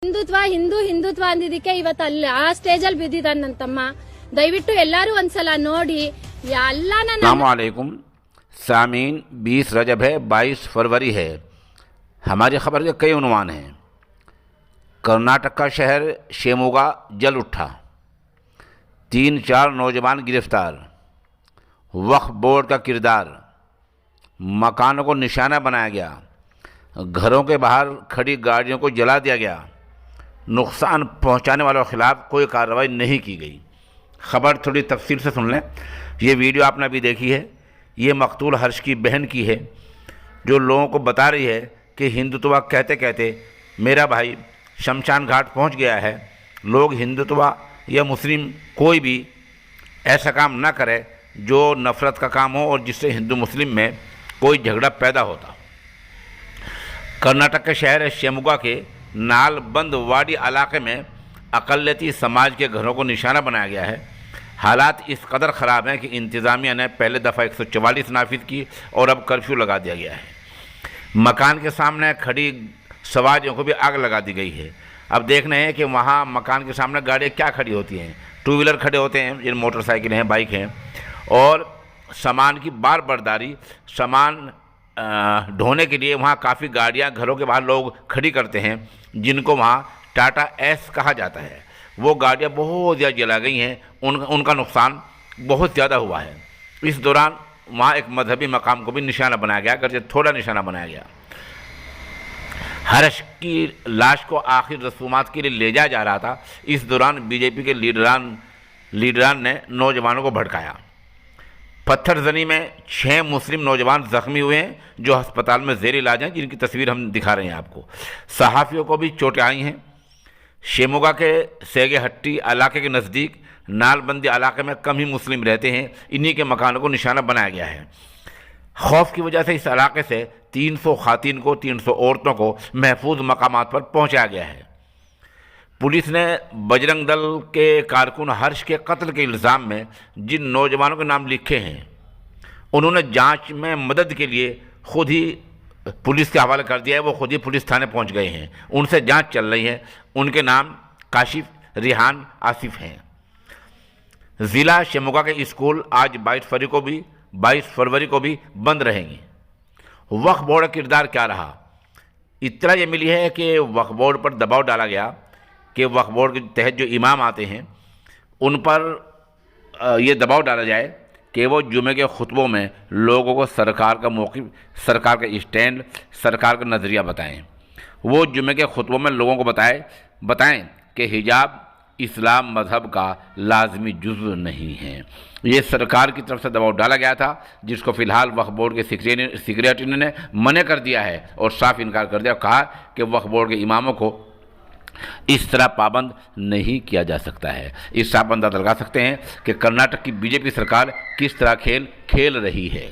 ಹಿಂದುತ್ವ ಅಂದಿದ್ದಕ್ಕೆ ಇವತ್ತು ಅಲ್ಲಿ ಆ ಸ್ಟೇಜಲ್ಲಿ ಬಿದ್ದಿದ್ದಾನಂತಮ್ಮ. ದಯವಿಟ್ಟು ಎಲ್ಲರೂ ಒಂದ್ಸಲ ನೋಡಿ ಎಲ್ಲಾನ. अस्सलामुअलैकुम सामीन, 20 रजब है, 22 फरवरी है। हमारी खबर के कई उन्वान हैं। कर्नाटक का शहर शिमोगा जल उठा, 3-4 नौजवान गिरफ्तार, वक्फ बोर्ड का किरदार, मकानों को निशाना बनाया गया, घरों के बाहर खड़ी गाड़ियों को जला दिया गया, नुकसान पहुंचाने वालों के खिलाफ कोई कार्रवाई नहीं की गई। खबर थोड़ी तफसील से सुन लें। ये वीडियो आपने अभी देखी है, ये मकतूल हर्ष की बहन की है, जो लोगों को बता रही है कि हिंदुत्व कहते कहते मेरा भाई शमशान घाट पहुंच गया है। लोग हिंदुत्व या मुस्लिम कोई भी ऐसा काम ना करे जो नफ़रत का काम हो और जिससे हिंदू मुस्लिम में कोई झगड़ा पैदा होता। कर्नाटक के शहर शिमोगा के नालबंद वाड़ी इलाके में अक़लियती समाज के घरों को निशाना बनाया गया है। हालात इस कदर ख़राब हैं कि इंतज़ामिया ने पहले दफ़ा 144 नाफिज की और अब कर्फ्यू लगा दिया गया है। मकान के सामने खड़ी सवारियों को भी आग लगा दी गई है। अब देखना है कि वहाँ मकान के सामने गाड़ियाँ क्या खड़ी होती हैं। 2 व्हीलर खड़े होते हैं, जिन मोटरसाइकिलें हैं, बाइक हैं, और सामान की बार बारदारी, सामान ढोने के लिए वहाँ काफ़ी गाड़ियाँ घरों के बाहर लोग खड़ी करते हैं, जिनको वहाँ टाटा एस कहा जाता है। वो गाड़ियाँ बहुत ज़्यादा जला गई हैं, उनका नुकसान बहुत ज़्यादा हुआ है। इस दौरान वहाँ एक मजहबी मकाम को भी निशाना बनाया गया, अगरचे थोड़ा निशाना बनाया गया। हर्ष की लाश को आखिर रसूमात के लिए ले जाया जा रहा था। इस दौरान बीजेपी के लीडरान ने नौजवानों को भड़काया। पत्थरजनी में 6 मुस्लिम नौजवान ज़ख्मी हुए हैं, जो अस्पताल में ज़ेर इलाज हैं, जिनकी तस्वीर हम दिखा रहे हैं आपको। सहाफ़ियों को भी चोटें आई हैं। शिमोगा के सेगेहट्टी इलाके के नज़दीक नालबंदी इलाके में कम ही मुस्लिम रहते हैं। इन्हीं के मकानों को निशाना बनाया गया है। खौफ की वजह से इस इलाके से 300 ख़वातीन को, 300 औरतों को महफूज मकामात पर पहुँचाया गया है। पुलिस ने बजरंग दल के कारकुन हर्ष के कत्ल के इल्ज़ाम में जिन नौजवानों के नाम लिखे हैं, उन्होंने जांच में मदद के लिए खुद ही पुलिस के हवाले कर दिया है। वो खुद ही पुलिस थाने पहुंच गए हैं, उनसे जांच चल रही है। उनके नाम काशिफ, रिहान, आसिफ हैं। ज़िला शिमोगा के स्कूल आज 22 फरवरी को भी बंद रहेंगे। वक्फ बोर्ड का किरदार क्या रहा? इत्तला ये मिली है कि वक्फ बोर्ड पर दबाव डाला गया कि वक्फ बोर्ड के तहत जो इमाम आते हैं, उन पर ये दबाव डाला जाए कि वो जुमे के खुतबों में लोगों को सरकार का मौक़िफ़, सरकार का स्टैंड, सरकार का नज़रिया बताएं। वो जुमे के खुतबों में लोगों को बताएं कि हिजाब इस्लाम मज़हब का लाजमी जुज़्व नहीं है। ये सरकार की तरफ से दबाव डाला गया था, जिसको फ़िलहाल वक्फ बोर्ड के सेक्रेटरी ने मना कर दिया है और साफ इनकार कर दिया, कहा कि वक्फ बोर्ड के इमामों को इस तरह पाबंद नहीं किया जा सकता है। इस आप अंदाज़ा लगा सकते हैं कि कर्नाटक की बीजेपी सरकार किस तरह खेल खेल रही है।